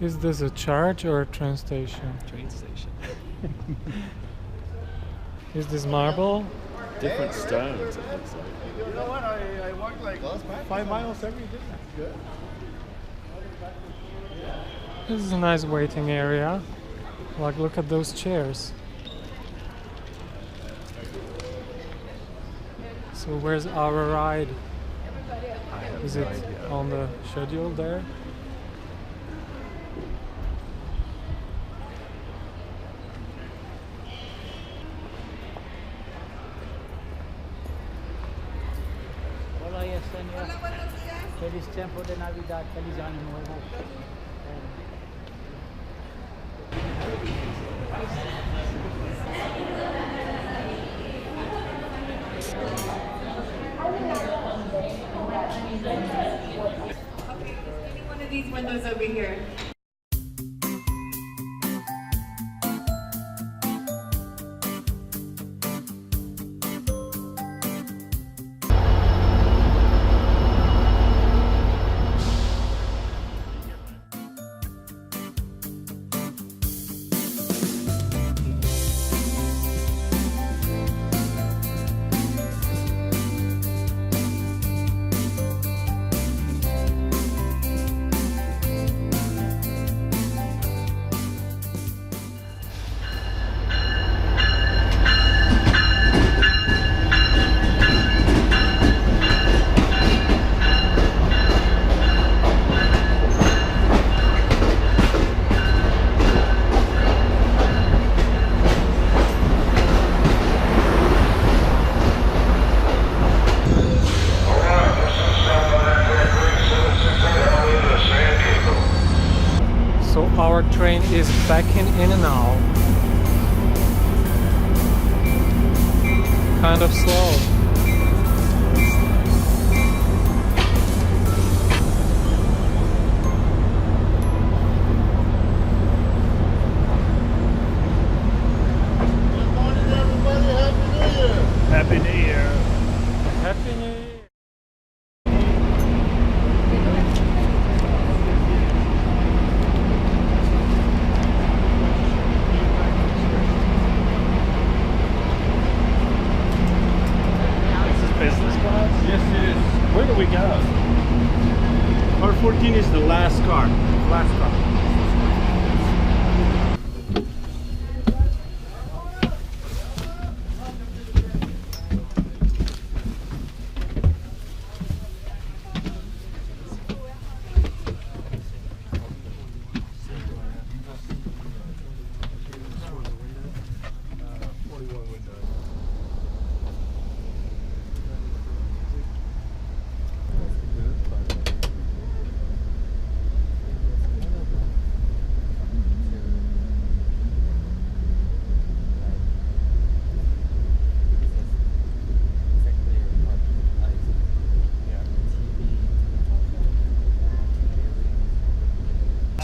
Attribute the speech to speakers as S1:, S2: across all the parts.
S1: Is this a church or a train station?
S2: Train station.
S1: Is this marble?
S2: Different stones, it looks like.
S3: You know what? I walked like 5 miles every day. Good.
S1: This is a nice waiting area. Like, look at those chairs. So where's our ride? Is it on the schedule there?
S4: Hola, Yesenia. Feliz tiempo de Navidad, feliz año nuevo.
S5: One of these windows over here.
S1: So our train is backing in and out. Kind of slow.
S3: Good morning, everybody. Happy New Year.
S2: Happy New Year.
S1: Happy New Year!
S2: This is business class?
S3: Yes, it is.
S2: Where do we go?
S3: Car 14 is the last car. Last car.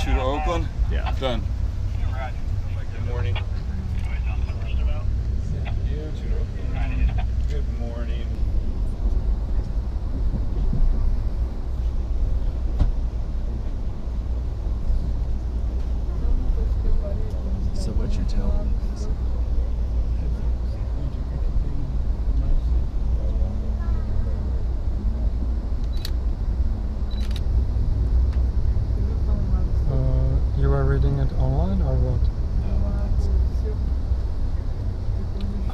S6: To Oakland?
S2: Yeah.
S6: Done.
S3: Good morning. Good morning.
S2: So what you're telling me is
S1: You are reading it online or what?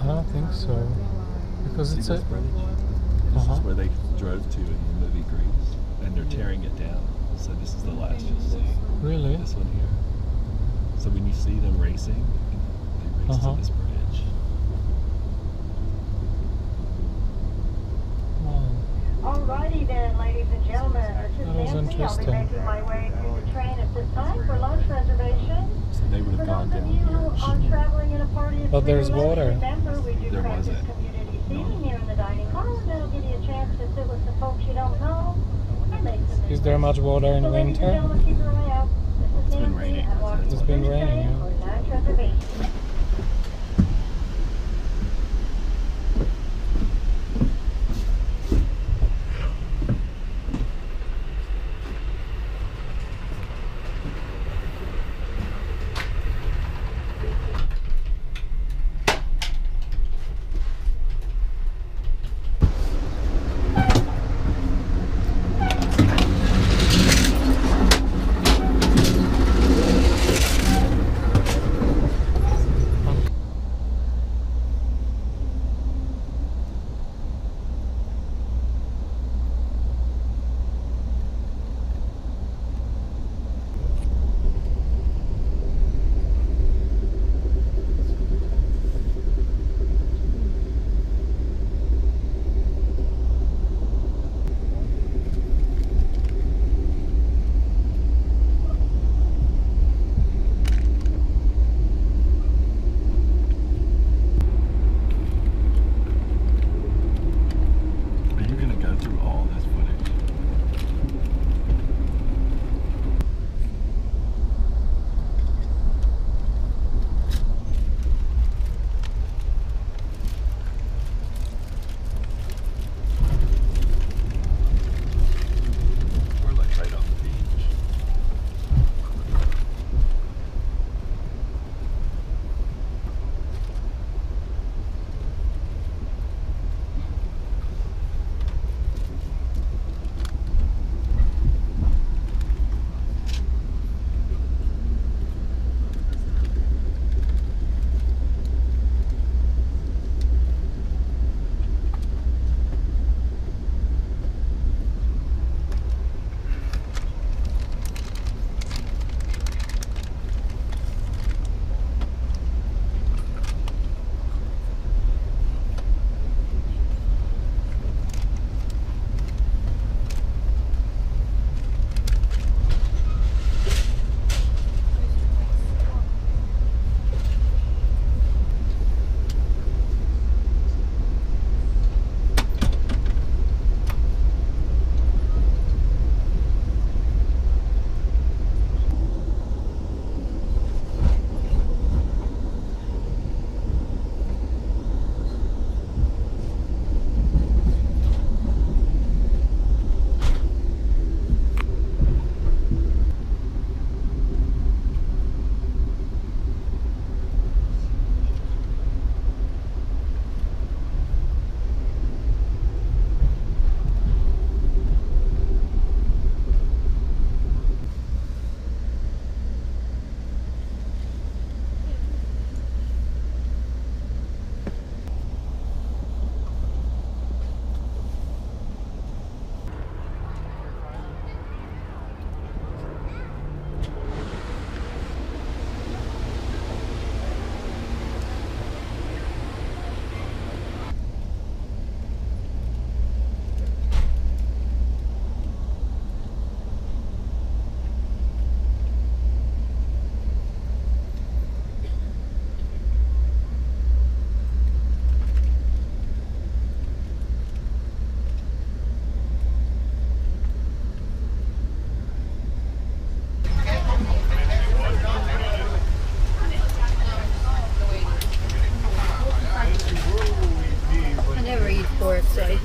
S1: I don't think so. Because
S2: see
S1: it's
S2: this
S1: a.
S2: bridge? This
S1: Uh-huh.
S2: is where they drove to in the movie Grease, and they're tearing it down. So this is the last you'll see.
S1: Really?
S2: This one here. So when you see them racing, they race
S1: Uh-huh.
S2: to this bridge.
S1: Wow.
S7: Alrighty then, ladies and gentlemen, this is
S1: That was
S7: Nancy. I'll be
S1: interesting.
S7: making my way to the train at this time for lunch reservation.
S2: So they would
S7: For
S2: have gone
S7: those of
S2: down
S7: you
S2: here.
S7: who are traveling in a party of
S1: But
S7: three or
S1: there's
S7: less,
S1: water.
S7: remember we do
S2: There
S7: practice
S2: wasn't.
S7: community seating here in the dining car, and that'll give you a chance to sit with some folks you don't know and make some
S1: Is there much water in
S7: So ladies and
S1: winter?
S7: gentlemen, keep your eye out. This is
S2: It's been
S7: Nancy.
S2: raining.
S7: I'm walking
S1: It's
S7: to
S1: been
S7: this
S1: raining,
S7: train
S1: yeah.
S7: for lunch reservation.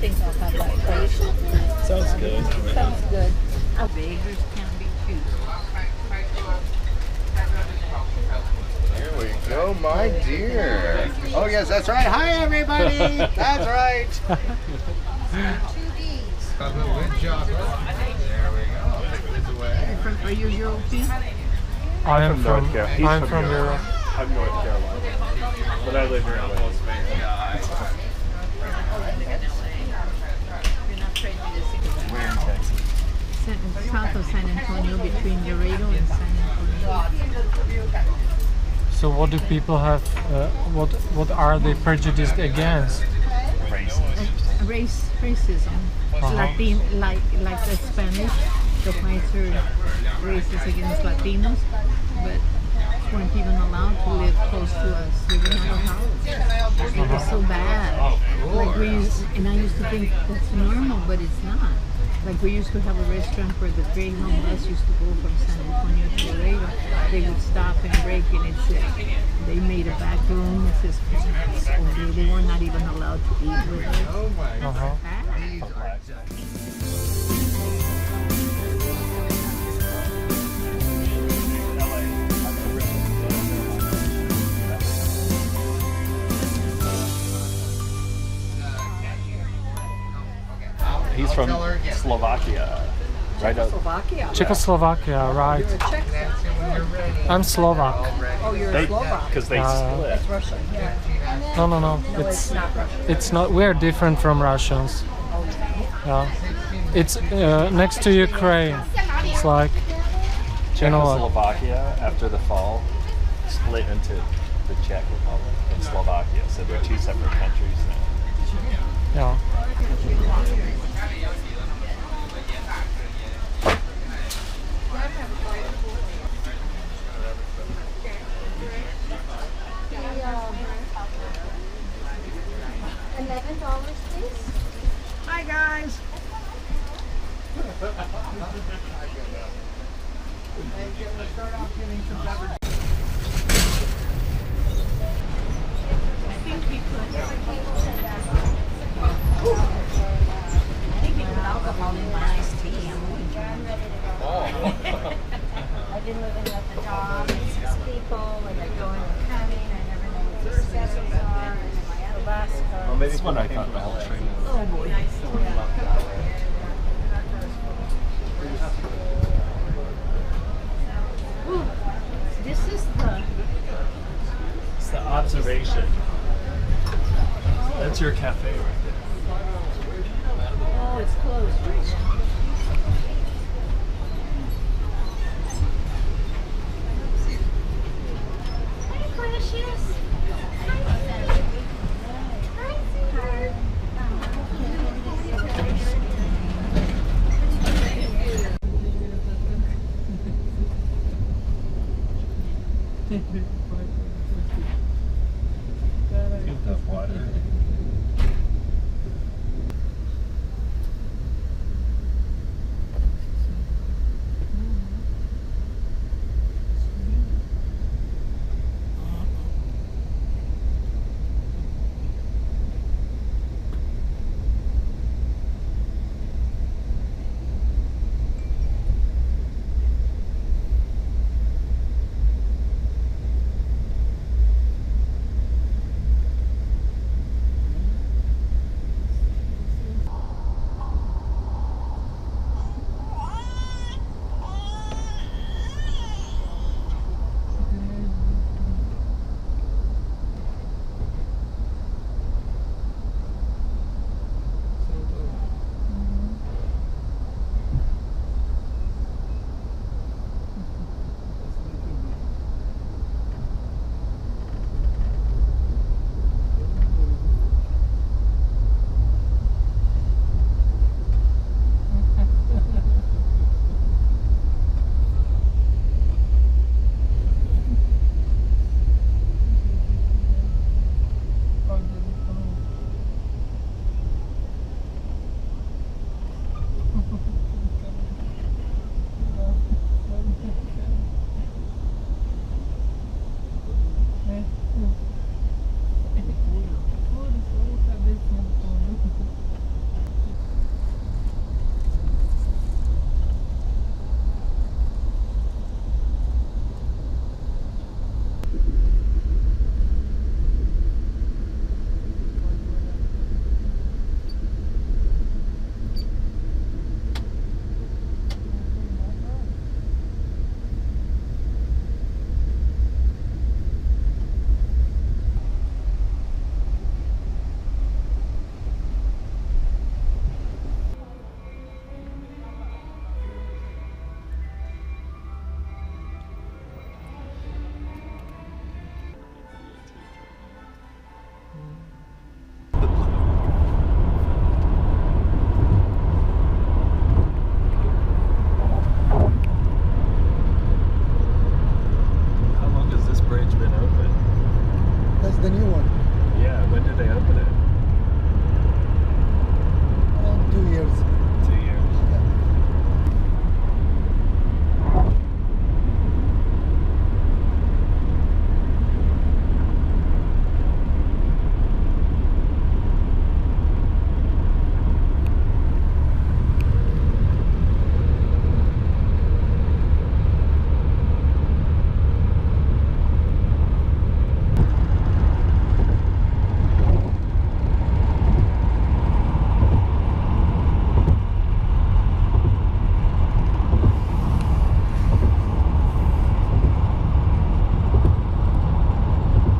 S8: think I'll have that place.
S2: Sounds good.
S8: Sounds good. Beggars can't be choosers.
S9: Here we go, my dear. Oh yes, that's right. Hi everybody. That's right. Good job. There we go. Take this away.
S8: Are you European?
S1: I'm from
S3: North Carolina. He's
S1: I'm
S3: from
S1: from
S3: Europe.
S1: Europe.
S3: I'm North Carolina, but I live here in LA.
S2: We're in Texas.
S8: South of San Antonio, between Laredo and San Antonio.
S1: So what do people have? What are they prejudiced against?
S8: Racism. Latin, like the Spanish, the whites are racist against Latinos, but weren't even allowed to live close to us. They were not allowed. It was so bad. Like and I used to think that's normal, but it's not. Like we used to have a restaurant where the Greyhound bus used to go from San Antonio to Laredo. They would stop and break, and it said they made a back room. It says they were not even allowed to eat with us.
S2: He's from Slovakia, right?
S1: Czechoslovakia, right? I'm Slovak.
S8: Oh, you're a Slovak.
S2: Because they split.
S8: It's Russian, yeah.
S1: No.
S8: It's not Russian.
S1: It's not. We're different from Russians. Yeah. It's next to Ukraine. It's like, you know what?
S2: Czechoslovakia, after the fall, split into the Czech Republic and Slovakia. So they're two separate countries now.
S1: Yeah.
S7: $11, please.
S8: Hi, guys. Alcohol in my iced tea.
S7: I've been living with the dog and 6 people, and they're going and coming. I never know what their schedules are. And then my other bus comes.
S2: Well, maybe it's when I thought the whole train was.
S8: Oh boy. Ooh, this is the.
S2: It's the observation. That's your cafe right there.
S8: Oh, it's closed right now.
S7: Hi, precious. Hi, sweetheart.
S2: Get that water.
S10: That's the new one.
S2: Yeah, when did they open it?
S10: 2 years.